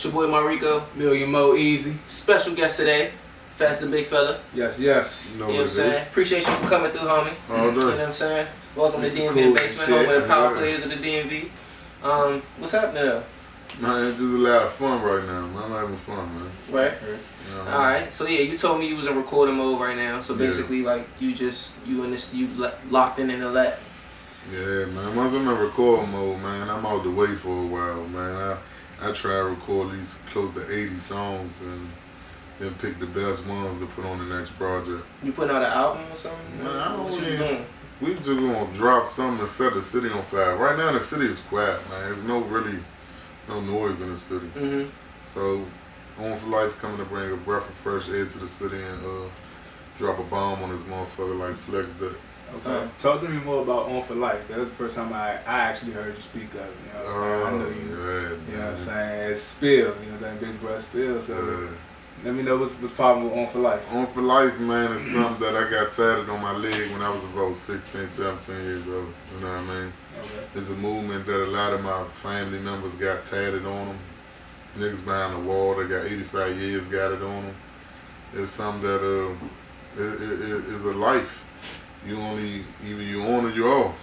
It's your boy Mariko. Million Mo Easy. Special guest today, Fatz Da Big Fella. Yes, yes. You know what I'm saying? Appreciate you for coming through, homie. All You know what I'm saying? Welcome to DMV The Basement, home of the power players of the DMV. What's happening though? Man, it's just a lot of fun right now, man. I'm having fun, man. Right? You know, Alright, so yeah, you told me you was in recording mode right now, so basically like you locked in the lab. Yeah, man. Once I'm in record mode, man, I'm out the way for a while, man. I try to record these close to 80 songs and then pick the best ones to put on the next project. You putting out an album or something? Man, I don't what you really, doing? we just gonna drop something and set the city on fire. Right now the city is quiet, man. There's no noise in the city. Mm-hmm. So On For Life coming to bring a breath of fresh air to the city and drop a bomb on this motherfucker like Flex did. Okay. Talk to me more about On For Life. That was the first time I actually heard you speak of it. You know what I'm saying? I know you. Yeah, You know what I'm saying? It's Spill. You know what I'm saying? Big Bruh Spill. So yeah. let me know what's popping with On For Life. On For Life, man, is something that I got tatted on my leg when I was about 16, 17 years old. You know what I mean? Okay. It's a movement that a lot of my family members got tatted on them. Niggas behind the wall that got 85 years got it on them. It's something that it is a life. You only, either you on or you off.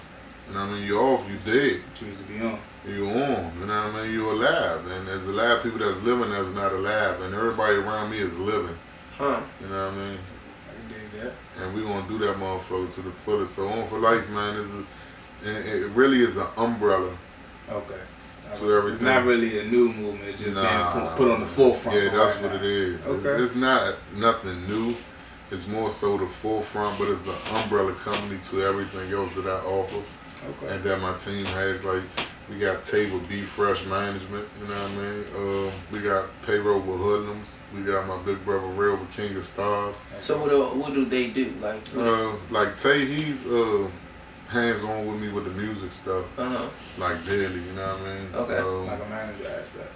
You know what I mean? You're off, you dead. Choose to be on. You on, you know what I mean? You're alive. And there's a lot of people that's living that's not alive. And everybody around me is living. Huh. You know what I mean? I can dig that. And we gonna do that motherfucker to the fullest. So On For Life, man, it really is an umbrella. Okay. To everything. It's not really a new movement. It's just being put on the forefront. Yeah, that's right what now. it is. Okay. It's not nothing new. It's more so the forefront, but it's an umbrella company to everything else that I offer. Okay. And that my team has. Like, we got Table Be Fresh Management, you know what I mean? We got Payroll with Hoodlums. We got my big brother Real with King of Stars. So what do they do? Like Tay, he's hands-on with me with the music stuff. Like daily, you know what I mean? Okay. Like a manager aspect.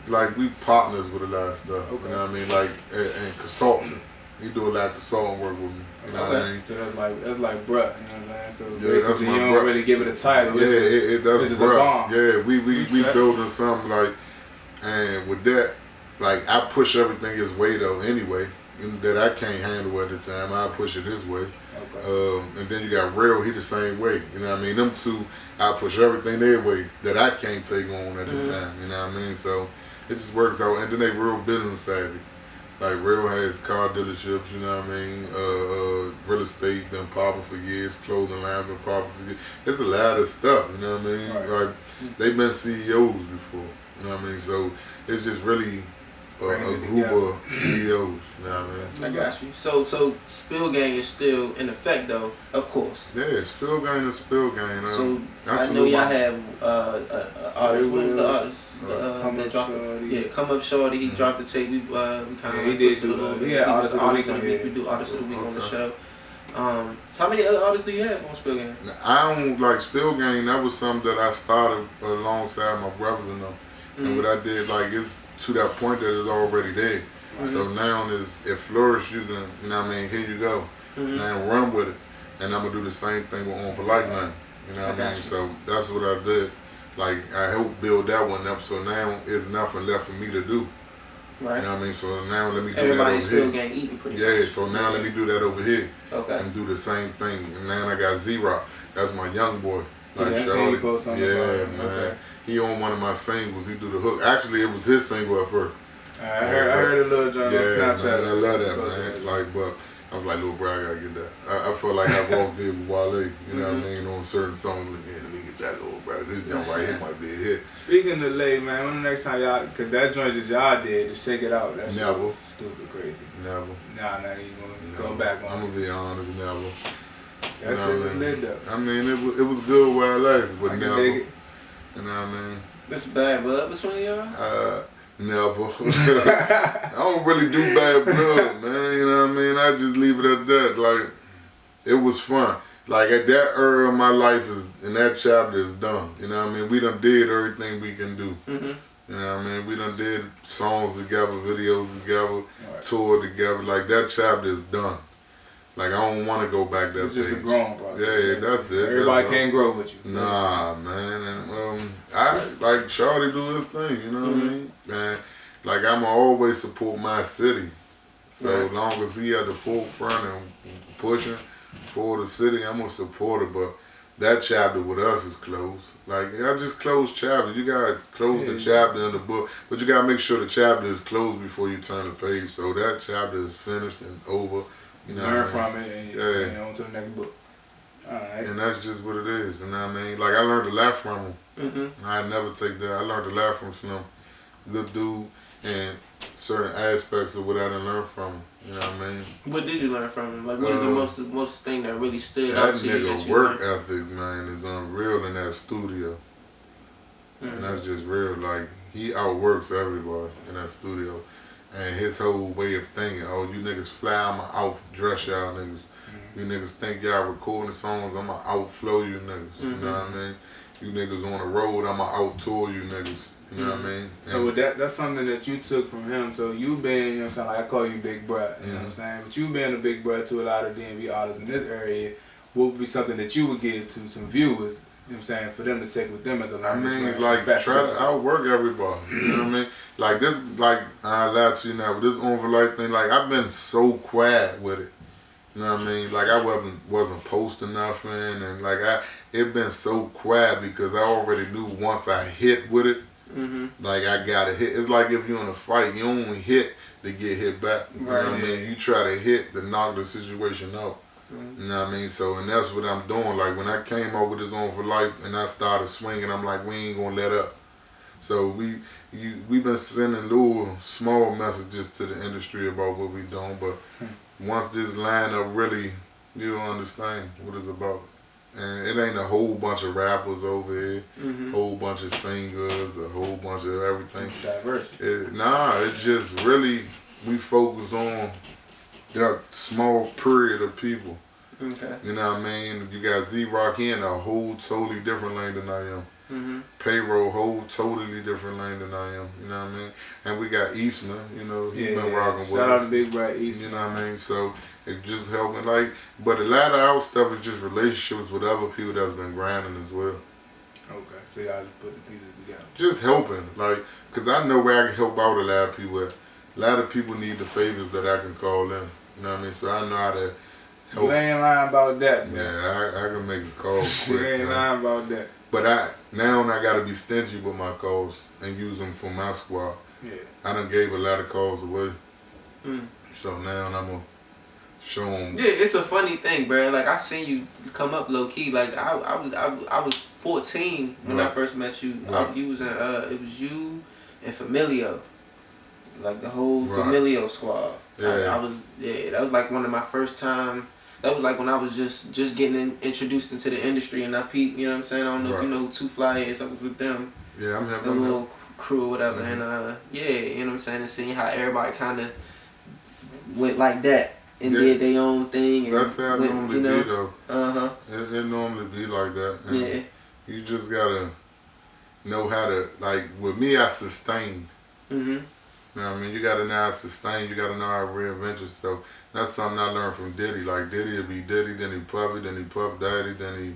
Like we partners with a lot of stuff. Okay. You know what I mean? Like and consulting. He do a lot of consulting work with me. You know what I mean? So that's like bruh, you know what I'm saying? So Yeah, that's basically my you don't bruh. really give it a title. Yeah, that's this is bruh. a bomb. Yeah, we Respect. building something like, and with that, like I push everything his way though anyway. That I can't handle at the time, I push it his way. Okay. And then you got Real, he the same way. You know what I mean? Them two, I push everything their way that I can't take on at the time. You know what I mean? So it just works out. And then they real business savvy. Like Real has car dealerships, you know what I mean? Real estate been popping for years, clothing line been popping for years. It's a lot of stuff, you know what I mean? Right. Like they've been CEOs before, you know what I mean? So it's just really a group of CEOs, you know what I mean? I got you. So Spill Gang is still in effect though, of course. Yeah, Spill Gang is Spill Gang. So I know y'all have artists. What was the artist? That dropped Come Up Shorty. He dropped the tape. We kind of he did do a little bit. Yeah, Artist of the Week. We do Artist of the Week on the show. So how many other artists do you have on Spill Gang? I don't like Spill Gang. That was something that I started alongside my brothers and them. And what I did, like, it's to that point that it's already there. So now it flourished. You can, you know what I mean? Here you go. Now run with it. And I'm gonna do the same thing with On For Life now. You know what I mean? So that's what I did. Like, I helped build that one up. So now it's nothing left for me to do. Right. You know what I mean? So now let me do Everybody's that over Spill here. Gang eating pretty Yeah, much. so now let me do that over here. Okay. And do the same thing. And now I got Z-Rock. That's my young boy. Like Yeah, Shorty. Yeah, man. Okay. He on one of my singles. He do the hook. Actually, it was his single at first. I heard a little John on Snapchat. Man, I love that, man. Like, but I was like, little bro, I gotta get that. I felt like I Ross did with Wale. You know what I mean? On certain songs, like, yeah, let me get that, little bro. This jump right here might be a hit. Speaking of late, man, when the next time y'all, cause that joint that y'all did to Shake It Out, that shit Never. was stupid crazy. Never. Nah, not even going back on. I'm gonna be honest, never. That shit was lit though. I mean, it was good while it lasted, but I can never. dig it. You know what I mean? That's bad blood between y'all? Never. I don't really do bad blood, man. You know what I mean? I just leave it at that. Like, it was fun. Like, at that era of my life, in that chapter is done. You know what I mean? We done did everything we can do. You know what I mean? We done did songs together, videos together, toured together. Like, that chapter is done. Like, I don't want to go back that It's just a page. grown process. Yeah, that's it. Everybody can't grow with you. Nah, man. And I like Shawty do his thing, you know what I mean? And like I'ma always support my city. So as long as he at the forefront and pushing for the city, I'm gonna support it. But that chapter with us is closed. Like I just closed chapter. You gotta close the chapter in the book, but you gotta make sure the chapter is closed before you turn the page. So that chapter is finished and over. You know, learn from it and on to the next book. Alright. And that's just what it is. You know what I mean? Like I learned a lot from him. I never take that. I learned a lot from Slim. Good dude, and certain aspects of what I done learned from him. You know what I mean? What did you learn from him? Like, what is the most thing that really stood that out to you? That nigga work ethic, man, is unreal in that studio. And that's just real. Like, he outworks everybody in that studio. And his whole way of thinking, oh, you niggas fly, I'ma out-dress y'all niggas. You niggas think y'all recording songs, I'ma outflow you niggas. You know what I mean? You niggas on the road, I'ma out-tour you niggas. You know what I mean? So with that's something that you took from him. So you been, you know what I'm saying, like I call you Big Bruh, you know what I'm saying? But you been a Big Bruh to a lot of DMV artists in this area. What would be something that you would give to some viewers, you know what I'm saying, for them to take with them as a learning I mean, like, try to outwork everybody. You know what I mean? Like this, like, I lie to you now, with this On For Life thing, like, I've been so quiet with it. You know what I mean? Like, I wasn't posting nothing, and like, it been so quiet because I already knew once I hit with it, like I gotta hit. It's like if you're in a fight, you only hit to get hit back. You know what I mean? You try to hit to knock the situation out. You know what I mean? So, and that's what I'm doing. Like when I came up with this On For Life and I started swinging, I'm like, we ain't gonna let up. So we been sending little small messages to the industry about what we doing, but once this lineup really, you'll understand what it's about. And it ain't a whole bunch of rappers over here, whole bunch of singers, a whole bunch of everything. Diversity. Nah, it's just really, we focus on that small period of people. Okay. You know what I mean? You got Z-Rock, he in a whole totally different lane than I am. Payroll, whole totally different lane than I am. You know what I mean? And we got Eastman, you know, he been rocking with us. Shout out to Big Bruh Eastman. You know what I mean? So it just helping, like, but a lot of our stuff is just relationships with other people that's been grinding as well. Okay, so y'all just put the pieces together. Just helping, like, cause I know where I can help out a lot of people at. A lot of people need the favors that I can call in. You know what I mean? So I know how to help. You ain't lying about that, man. Yeah, I can make a call quick. You ain't lying about that. But now I gotta be stingy with my calls and use them for my squad. Yeah. I done gave a lot of calls away. So now I'm gonna show them. Yeah, it's a funny thing, bro. Like I seen you come up low key. Like I was 14 when I first met you. You was in it was you and Familio, like the whole Familio squad. Yeah. That was like one of my first time. That was like when I was just getting introduced into the industry, and I peeped. You know what I'm saying? I don't know if you know who Two Fly is. I was with them. Yeah, I'm having the little crew or whatever, and you know what I'm saying, and seeing how everybody kind of went like that and did their own thing. And that's how it normally be though. It normally be like that. And you just gotta know how to, like with me, I sustain. You know what I mean? You gotta know how to sustain. You gotta know how to reinvent yourself. That's something I learned from Diddy. Like Diddy will be Diddy, then he Puffy, then he Puff Daddy, then he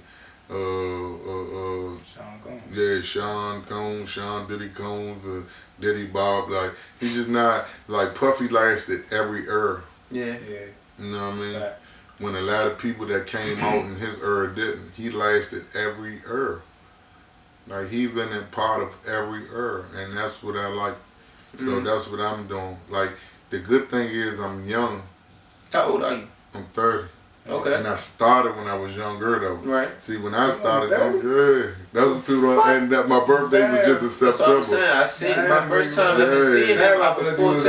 Sean Combs. Yeah, Sean Combs, Sean Diddy Combs, Diddy Bob. Like he just not like Puffy lasted every era. Yeah. You know what I mean? When a lot of people that came out in his era didn't, he lasted every era. Like he been a part of every era, and that's what I like. So that's what I'm doing. Like the good thing is I'm young. How old are you? I'm 30. Okay. And I started when I was younger though. Right. See, when I started, I'm good. That was people, and that my birthday was just in September. That's what I'm saying. I see my first time ever seeing him, I was 14.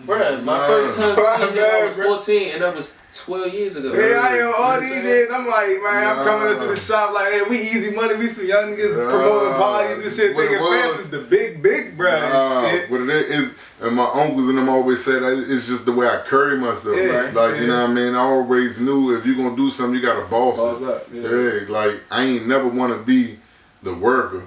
Bruh, my first time seeing him, I was 14, and that was 12 years ago. Yeah, I am all these days. I'm like, man, I'm coming into the shop like, hey, we easy money, we some young niggas promoting parties and shit. Thinking fans is the big bruh and shit. What it is, and my uncles and them always say that it's just the way I carry myself. Like, you know what I mean? I always knew if you're gonna do something, you gotta boss it. Up. Yeah, like I ain't never wanna be the worker.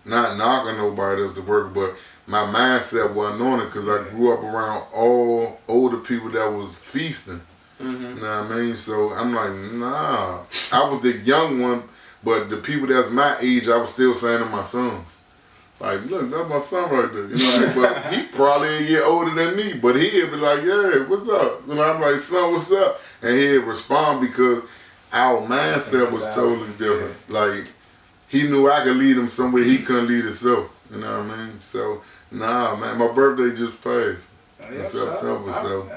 Not knocking nobody that's the worker, but my mindset wasn't on it because I grew up around all older people that was feasting. You know what I mean? So I'm like, nah. I was the young one, but the people that's my age, I was still saying to my sons. Like, look, that's my son right there. You know what I mean? But he probably a year older than me, but he'd be like, yeah, what's up? You know, I'm like, son, what's up? And he'd respond because our mindset was totally different. Like, he knew I could lead him somewhere he couldn't lead himself. You know what I mean? So, nah, man, my birthday just passed in September, so.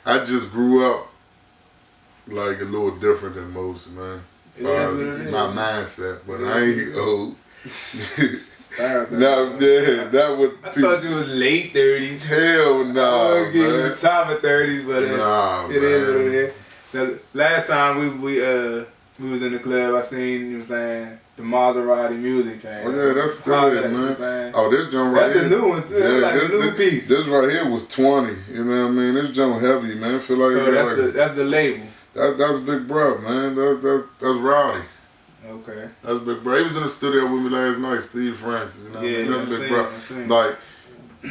I just grew up like a little different than most, man. My mindset, but I ain't old. No, yeah, that was. I thought you was late 30s. Hell no, I was getting the top of 30s, but it is what it is. The last time we was in the club, I seen, you know what I'm saying, the Maserati music change. Oh yeah, that's good, man. Oh, this joint right here. That's the new one too. Yeah, like a new piece. This right here was 20. You know what I mean? This joint heavy, man. I feel like so that's the label. That's Big Bro, man. That's Rowdy. Okay. That's Big Bro. He was in the studio with me last night, Steve Francis. You know what I mean? That's Big Bro. Like,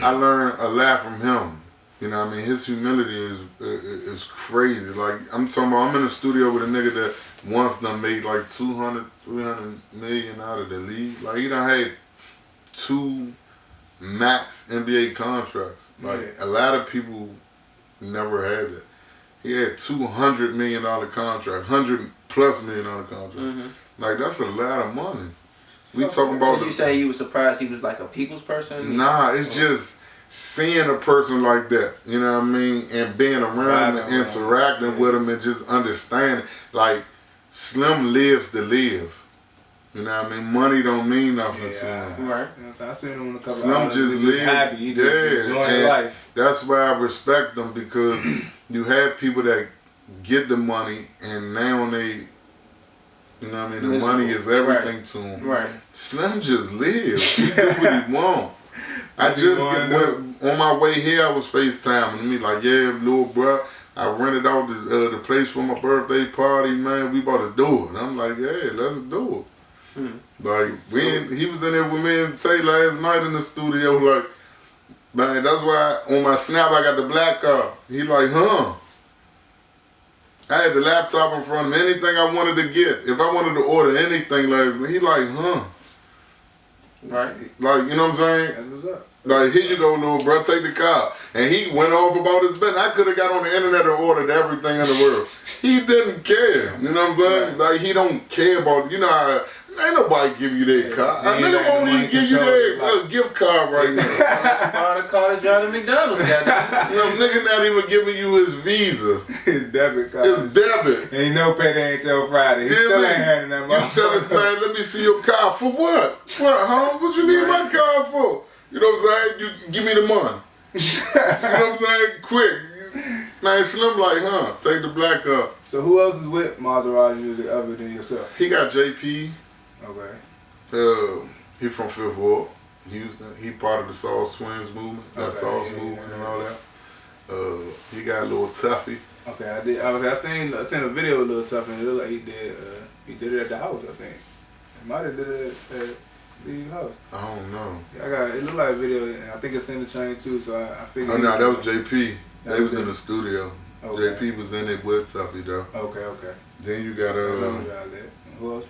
I learned a lot from him. You know what I mean? His humility is crazy. Like, I'm talking about, I'm in the studio with a nigga that once done made like 200, 300 million out of the league. Like, he done had 2 max NBA contracts. Like, a lot of people never had that. He had $200 million contract, $100+ million contract. Mm-hmm. Like, that's a lot of money. We talking about. So you say you were surprised he was like a people's person? Nah, it's just seeing a person like that, you know what I mean, and being around him and interacting with him and just understanding. Like, Slim lives to live. You know what I mean? Money don't mean nothing to him. Right. You know, I seen him in a couple Slim just lives happy. He just enjoying life. That's why I respect him, because you have people that get the money and now they, you know what I mean, the money is everything to him. Right. Slim just lives. He do what he want. I just went, on my way here, I was FaceTiming me like, yeah, little bro, I rented out the place for my birthday party, man. We about to do it. And I'm like, yeah, let's do it. Like, he was in there with me and Tay last night in the studio, like, man, that's why on my Snap I got the black card. He like, huh? I had the laptop in front of me, anything I wanted to get. If I wanted to order anything last night, he like, huh? Right. Like, you know what I'm saying? That's what's up. Like, here you go, little bro, take the car. And he went off about his business. I could have got on the internet and ordered everything in the world. He didn't care. You know what I'm saying? Like, he don't care about, you know how, ain't nobody give you that car. A nigga won't even give you that gift card right now. Unless you bought a car to drive to McDonald's. You know, nigga not even giving you his Visa. His debit card. His debit. Ain't no payday until Friday. He still ain't handing that money. You tell him, man, let me see your car. For what? What, huh? What you need my car for? You know what I'm saying? You give me the money. You know what I'm saying? Quick. Man, Slim like, huh? Take the black up. So who else is with Maserati music other than yourself? He got JP. Okay. He from Fifth Ward, Houston. He part of the Sauce Twins movement. That Sauce movement and all that. He got a little Tuffy. Okay, I seen a video of Lil Tuffy, and it looked like he did it at the house, I think. He might have did it at Steve's house. I don't know. Yeah, it looked like a video, and I think it's in the chain too, so I figured. Oh no, that was JP. They was in the studio. Okay. JP was in it with Tuffy though. Okay. Then you got who else?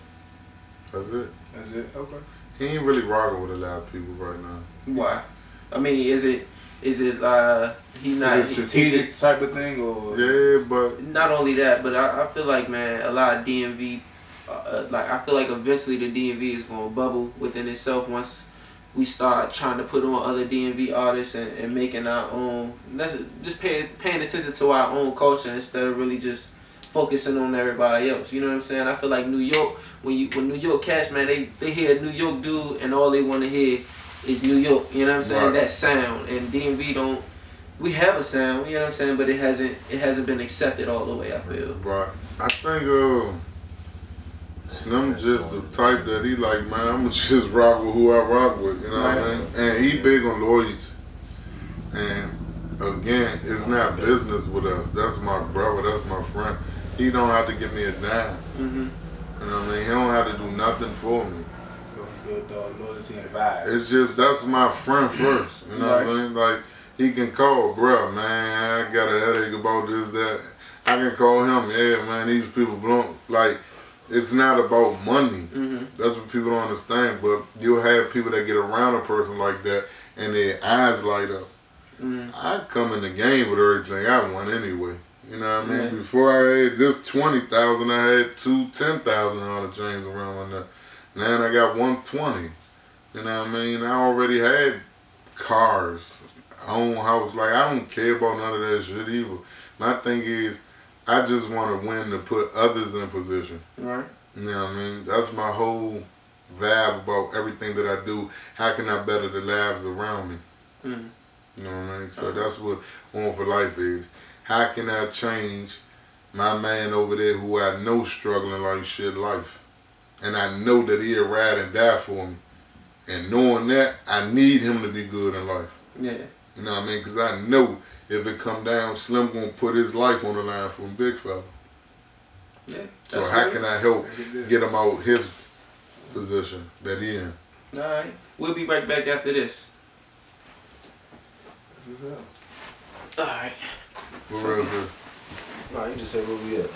That's it. That's it? Okay. He ain't really rocking with a lot of people right now. Why? I mean, is it he not... Is it strategic type of thing, or? Yeah, but... Not only that, but I feel like, man, a lot of DMV, like, I feel like eventually the DMV is going to bubble within itself once we start trying to put on other DMV artists and making our own... Just paying attention to our own culture instead of really just focusing on everybody else. You know what I'm saying? I feel like New York, when New York cats, man, they hear a New York dude and all they want to hear is New York. You know what I'm saying? Right. That sound. And DMV don't. We have a sound. You know what I'm saying? But it hasn't been accepted all the way, I feel. Right. I think Slim just the type that he like, man, I'm gonna just rock with who I rock with. You know what I mean? And he big on loyalty. And again, it's not business with us. That's my brother. That's my friend. He don't have to give me a dime. Mm-hmm. You know what I mean? He don't have to do nothing for me. Good dog, loyalty and vibe. It's just, that's my friend first. You know what I mean? Like, he can call, bruh, man, I got a headache about this, that. I can call him, yeah, man, these people blowing. Like, it's not about money. Mm-hmm. That's what people don't understand. But you'll have people that get around a person like that and their eyes light up. Mm-hmm. I come in the game with everything I want anyway. You know what I mean? Yeah. Before I had just 20,000, I had two $10,000 chains around my neck. Now I got 120. You know what I mean? I already had cars, own house. Like, I don't care about none of that shit either. My thing is, I just want to win to put others in position. Right. You know what I mean? That's my whole vibe about everything that I do. How can I better the lives around me? Mm-hmm. You know what I mean? So that's what On For Life is. How can I change my man over there who I know struggling like shit life? And I know that he'll ride and die for me. And knowing that, I need him to be good in life. Yeah. You know what I mean? Because I know if it come down, Slim gonna put his life on the line for a big fella. Yeah. So how can I help get him out his position that he in? All right. We'll be right back after this. What's up? All right. Where else is? No, you just said where we at.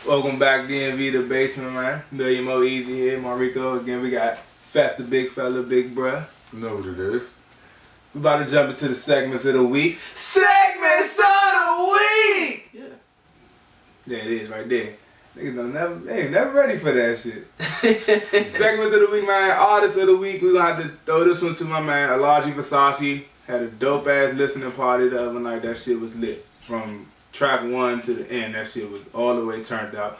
Welcome back, DMV The Basement, man. Million Mo Easy here, Mariko. Again, we got Fatz Da Big Fella, Big Bruh. You know what it is. We about to jump into the segments of the week. Segments of the week! Yeah. There it is, right there. Niggas they ain't never ready for that shit. Segments of the week, man. Artists of the week. We gonna have to throw this one to my man, Alaji Versace. Had a dope ass listening party the other night. That shit was lit. From track 1 to the end, that shit was all the way turned out.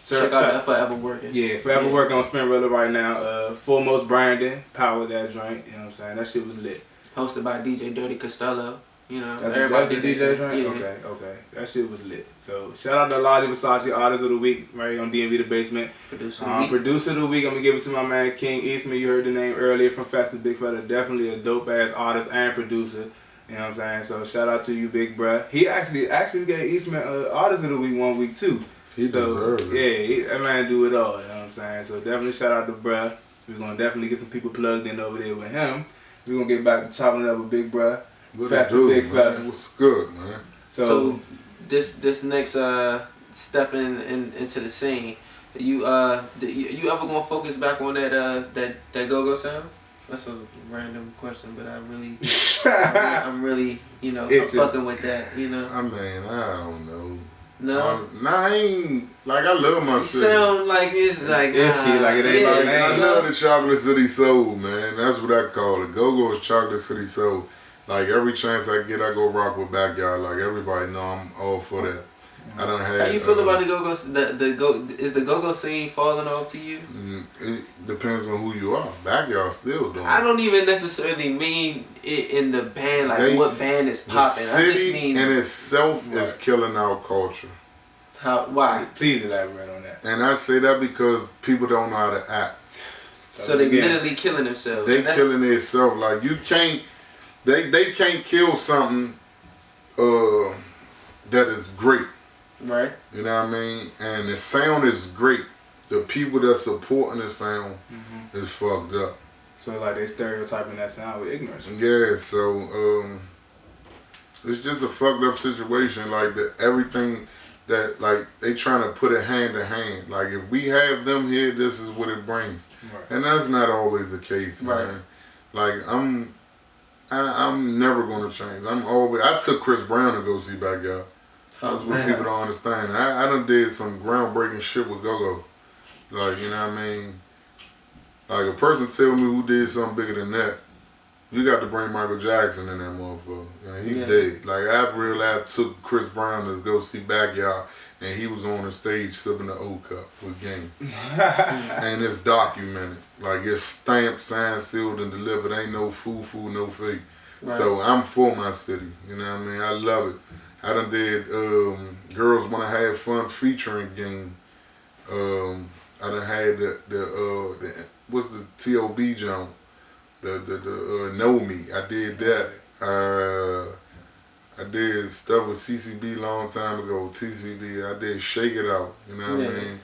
Check out that Forever Working. Yeah, Forever Working on Spin Rilla right now. Foremost Brandon, power that joint. You know what I'm saying? That shit was lit. Hosted by DJ Dirty Costello. You know, That's everybody the did DJ that. joint? Yeah. Okay. That shit was lit. So shout out to Alaji Versace, Artist of the Week, right on DMV The Basement. Producer of the week. Producer of the Week, I'm gonna give it to my man King Eastman. You heard the name earlier from Fatz Da Big Fella. Definitely a dope ass artist and producer. You know what I'm saying? So shout out to you, big bruh. He actually gave Eastman Artist of the Week 1 week too. He deserves it. Yeah, that man do it all. You know what I'm saying? So definitely shout out to bruh. We're gonna definitely get some people plugged in over there with him. We're gonna get back to chopping it up with big bruh. Fatz Da Big Fella. What's good, man? So this next stepping into the scene, you ever gonna focus back on that go-go sound? That's a random question, but I'm really, you know, I'm fucking with that, you know. I mean, I don't know. No? Nah, I ain't, like, I love my You city. sound like it's like, iffy, like it ain't my name. I love the Chocolate City Soul, man. That's what I call it. Go-Go is Chocolate City Soul. Like, every chance I get, I go rock with Backyard. Like, everybody know I'm all for that. I don't have. How you feel about the go-go? Is the go-go scene falling off to you? It depends on who you are. Backyard still doing. I don't even necessarily mean it in the band, like what band is popping. The city I just mean in itself is killing our culture. how? Why? Please elaborate on that. And I say that because people don't know how to act. So they literally killing themselves. They killing themselves. Like, you can't. They can't kill something that is great. Right. You know what I mean? And the sound is great. The people that supporting the sound is fucked up. So like they stereotyping that sound with ignorance. Yeah, so it's just a fucked up situation. Like everything that like they trying to put it hand to hand. Like if we have them here, this is what it brings. Right. And that's not always the case, man. Right. Like I'm never gonna change. I took Chris Brown to go see Backyard. That's what people don't understand. I done did some groundbreaking shit with go-go. Like, you know what I mean? Like, a person tell me who did something bigger than that, you got to bring Michael Jackson in that motherfucker. And he dead. Like, I realized I took Chris Brown to go see Backyard, and he was on the stage sipping the old cup with Game. And it's documented. Like, it's stamped, signed, sealed, and delivered. Ain't no foo-foo, no fake. Right. So I'm for my city. You know what I mean? I love it. I done did Girls Wanna Have Fun featuring Game. I done had the what's the T.O.B. Joint? The Know Me. I did that. I did stuff with CCB long time ago. TCB. I did Shake It Out. You know what I mean?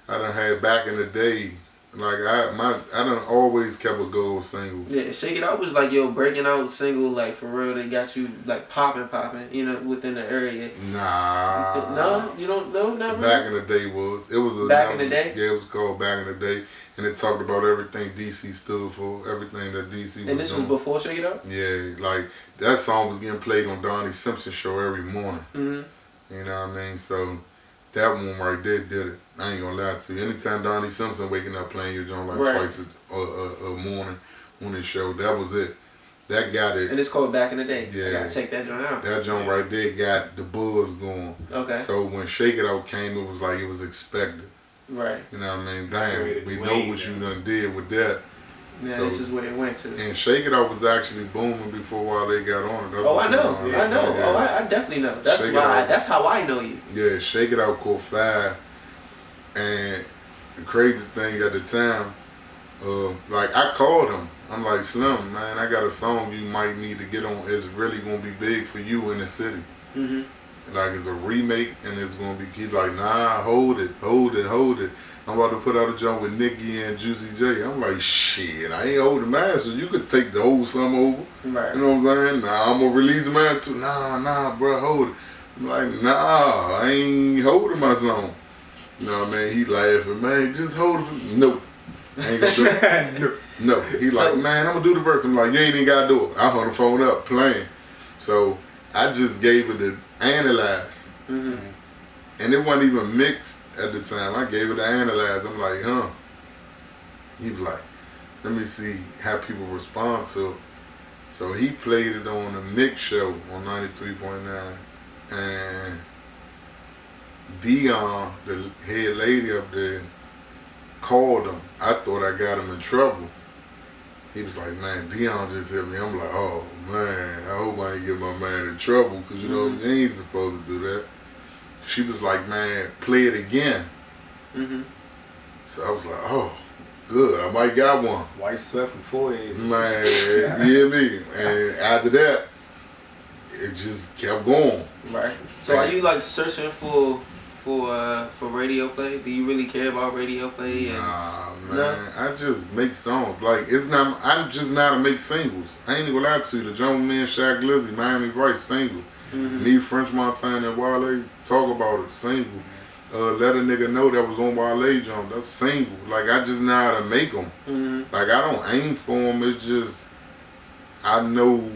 I done had back in the day. Like I done always kept a gold single. Yeah, Shake It Out was like your breaking out single, like for real. They got you like popping, you know, within the area. Nah. No, you don't know, not really. Back in the day was Back in the day. Yeah, it was called Back in the Day, and it talked about everything DC stood for, everything that DC was. And this was before Shake It Out. Yeah, like that song was getting played on Donnie Simpson's show every morning. Mm-hmm. You know what I mean? So that one right there did it. I ain't gonna lie to you. Anytime Donnie Simpson waking up playing your joint like twice a morning on his show, that was it. That got it. And it's called Back in the Day. Yeah. I gotta check that joint out. That joint right there got the buzz going. Okay. So when Shake It Out came, it was like it was expected. Right. You know what I mean? Damn, we know what you done did with that. Yeah, so, this is where it went to. And Shake It Out was actually booming before Wale got on it. That's I know. I know. Yeah. Oh, I definitely know. That's why. That's how I know you. Yeah, Shake It Out caught fire. And the crazy thing at the time, like I called him. I'm like, Slim, man, I got a song you might need to get on. It's really gonna be big for you in the city. Mm-hmm. Like it's a remake, and it's gonna be. He's like, nah, hold it. I'm about to put out a joint with Nicki and Juicy J. I'm like, shit, I ain't holding mine, so you could take the whole sum over. Right. You know what I'm saying? Nah, I'm gonna release mine too. Nah, bro, hold it. I'm like, nah, I ain't holding my song. You know what I mean? He laughing, man, just hold it for me. Nope. I ain't gonna do it. No. He like, man, I'm gonna do the verse. I'm like, you ain't even gotta do it. I hold the phone up playing. So I just gave it to analyze. Mm-hmm. And it wasn't even mixed at the time. I gave it to analyze. I'm like, huh. He was like, let me see how people respond to it. So he played it on the mix show on 93.9. And Dion, the head lady up there, called him. I thought I got him in trouble. He was like, man, Dion just hit me. I'm like, oh, man, I hope I ain't get my man in trouble because, you know, you ain't supposed to do that. She was like, man, play it again. Mm-hmm. So I was like, oh, good, I might got one. White sweat from 4A. Man, you hear me? And after that, it just kept going. Right. So are you like searching for radio play? Do you really care about radio play? Nah, man. I just make songs. Like I'm just not to make singles. I ain't gonna lie to you. The John Man, Shaq Glizzy, Miami Vice single. Mm-hmm. Me, French Montana, and Wale talk about it single. Let a nigga know that was on Wale John. That's single. Like I just know how to make them. Mm-hmm. Like I don't aim for them. It's just I know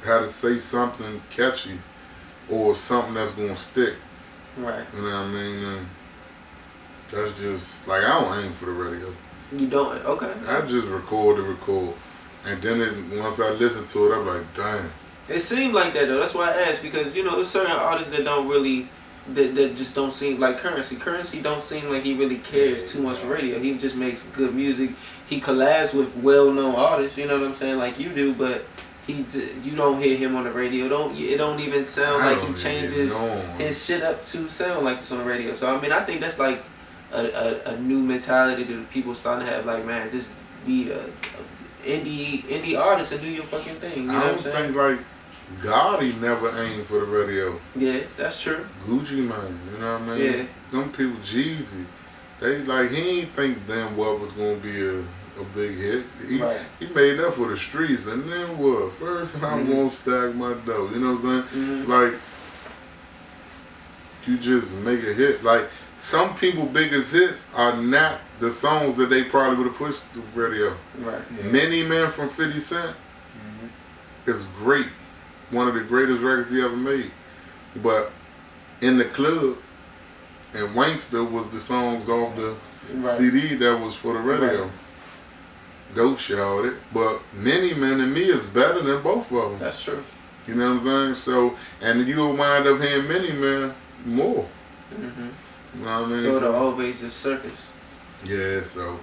how to say something catchy or something that's gonna stick. Right. You know what I mean? And that's just like I don't aim for the radio. You don't? Okay. I just record. And then once I listen to it, I'm like, damn. It seemed like that though. That's why I asked, because you know there's certain artists that don't really that just don't seem like Currency. Currency don't seem like he really cares too much for radio. He just makes good music. He collabs with well-known artists. You know what I'm saying? Like you do, but you don't hear him on the radio. It don't even sound like he changes his shit up to sound like this on the radio. So I mean, I think that's like a new mentality that people starting to have. Like, man, just be a indie artist and do your fucking thing. You know what I'm saying? I don't think like Gotti never aimed for the radio. Yeah, that's true. Gucci man, you know what I mean? Yeah. Them people, Jeezy, they like he ain't think then what was gonna be a big hit. He made that for the streets, and then what? First, I won't stack my dough. You know what I'm saying? Like, you just make a hit. Like, some people' biggest hits are not the songs that they probably would have pushed to radio. Right. Yeah. Many Men from 50 Cent is great. One of the greatest records he ever made. But in the club, and Wankster was the songs off the CD that was for the radio. Right. Ghost showed it, but Many Man and Me is better than both of them. That's true. You know what I'm saying? So, and you'll wind up hearing Many Man more. You know what I mean? So it'll always just surface. Yeah, so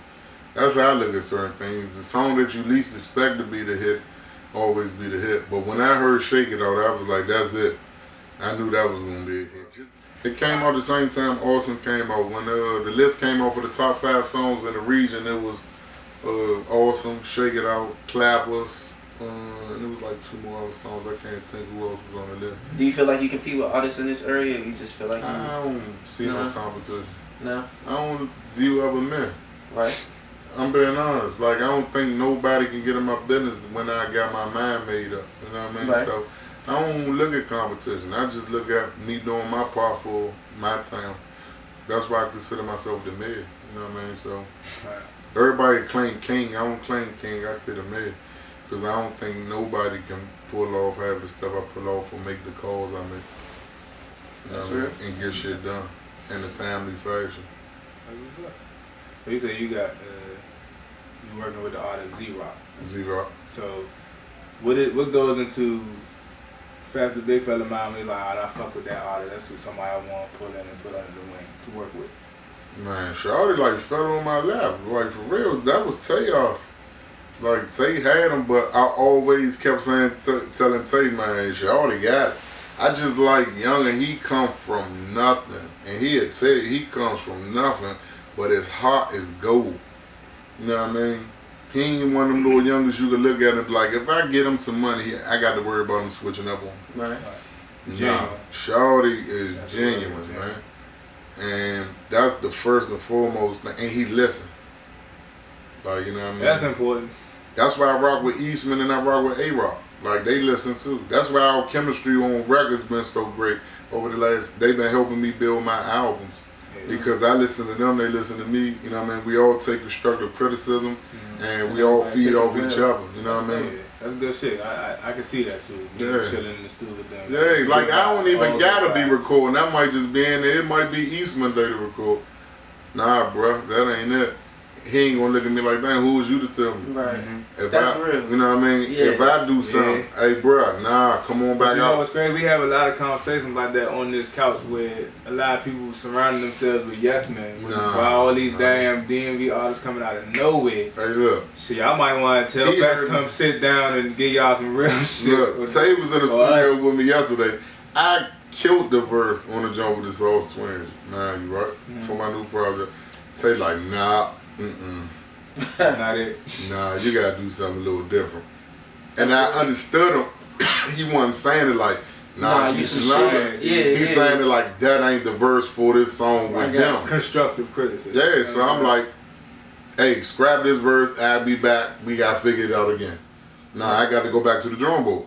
that's how I look at certain things. The song that you least expect to be the hit, always be the hit. But when I heard Shake It Out, I was like, that's it. I knew that was going to be a hit. It came out the same time Awesome came out. When the list came out for the top 5 songs in the region, it was Awesome, Shake It Out, Clappers, and it was like 2 more other songs. I can't think who else was on the list. Do you feel like you compete with artists in this area, or you just feel like you... I don't see no competition. No? I don't view other men. Right. I'm being honest. Like, I don't think nobody can get in my business when I got my mind made up. You know what I mean? Right. So I don't look at competition. I just look at me doing my part for my town. That's why I consider myself the mayor. You know what I mean? So everybody claim king. I don't claim king. I say the mayor. Because I don't think nobody can pull off half the stuff I pull off or make the calls I make. That's real. And get shit done in a timely fashion. So you say you got you working with the artist Z-Rock. Z-Rock. So what goes into Fatz Da Big Fella mind when he's like, I fuck with that artist. That's who somebody I want to pull in and put under the wing to work with. Man, Shawty like fell on my lap. Like for real, that was Tay off. Like Tay had him, but I always kept saying, telling Tay, man, Shawty got it. I just like Young, and he come from nothing, and he'll tell you he comes from nothing, but his heart is gold. You know what I mean? He ain't one of them little youngers you could look at and be like, if I get him some money, I got to worry about him switching up on. Right. Nah, Shawty is genuine, man. And that's the first and foremost thing, and he listen. Like, you know what I mean? That's important. That's why I rock with Eastman and I rock with A-Rock. Like, they listen too. That's why our chemistry on records been so great over the last, they've been helping me build my albums. Because I listen to them, they listen to me. You know what I mean? We all take constructive criticism, and we all feed off each other. You know what I mean? That's good shit. I can see that too. Yeah. Chilling in the studio with them. Yeah, like I don't even gotta be recording. That might just be in there. It might be Eastman Day to record. Nah, bro, that ain't it. He ain't gonna look at me like, damn, who was you to tell me? Right. If That's I, real. You know what I mean? Yeah. If I do something, hey, bro, nah, come on back out. You out. know what's crazy? We have a lot of conversations like that on this couch where a lot of people surrounding themselves with yes men, which is why all these damn DMV artists coming out of nowhere. Hey, look. See, I might want to tell Fatz to come sit down and give y'all some real shit. Look, Tay was in the studio with me yesterday. I killed the verse on the joint with the Sauce Twins. Nah, you right? For my new project. Tay like, nah, not it. Nah, you gotta do something a little different. And I understood him. He wasn't saying it like, nah, you some shit. He's saying it like, that ain't the verse for this song with them. Constructive criticism. Yeah, so I'm like, hey, scrap this verse, I'll be back, we gotta figure it out again. Nah, I got to go back to the drum board.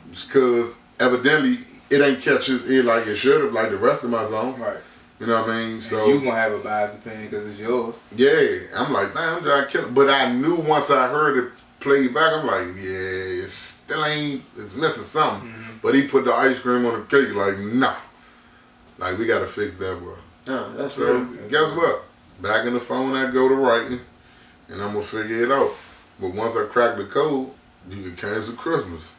Because evidently, it ain't catch his ear like it should have, like the rest of my songs. Right. You know what I mean? So you gonna have a biased opinion because it's yours. Yeah, I'm like, damn, I'm trying to kill it. But I knew once I heard it played back, I'm like, yeah, it still ain't, it's missing something. But he put the ice cream on the cake, like, nah. Like, we gotta fix that, bro. Oh, that's so, real. Guess what? Back in the phone, I go to writing, and I'm gonna figure it out. But once I crack the code, you can cancel Christmas.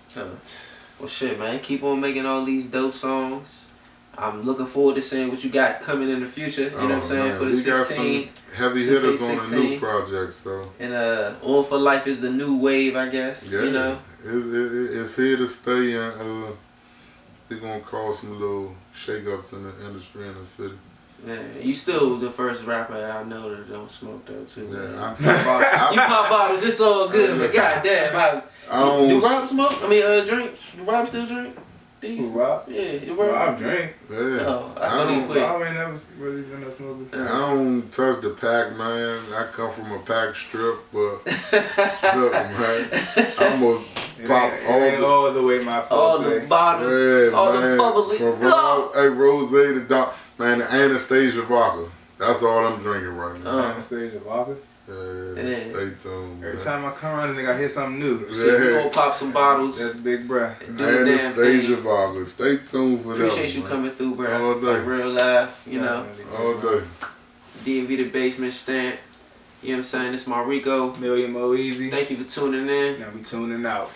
Well, shit, man. Keep on making all these dope songs. I'm looking forward to seeing what you got coming in the future. You know what I'm saying? Man. For the we 16. Got some heavy hitters on the new project, so. And All for Life is the new wave, I guess. Yeah, you know? It's here to stay, and we're gonna cause some little shake-ups in the industry in the city. Yeah, you still the first rapper I know that don't smoke though too. Yeah, you pop bottles, it's all good, but goddamn, do Rob smoke? I mean, drink? Do Rob still drink? Who, Rob? Yeah, you Rob drink. Yeah. Oh, I thought he quit. Rob ain't never really been a smoker. I don't touch the pack, man. I come from a pack strip, but look, man, I almost pop all the way my fault. All the bottles, all man, the bubbly. From Rose to Doc, man, the Anastasia vodka. That's all I'm drinking right now. Anastasia vodka? Yeah, stay tuned. Every time I come around, I hear something new. Shit, we gonna pop some bottles. That's Big Bruh. And do the damn Anastasia thing. Vogler. Stay tuned for that. Appreciate you coming through, bro. All day. Like real life, you know. All day. DMV The Basement stamp. You know what I'm saying? It's my Rico. Million Mo Easy. Thank you for tuning in. Now we tuning out.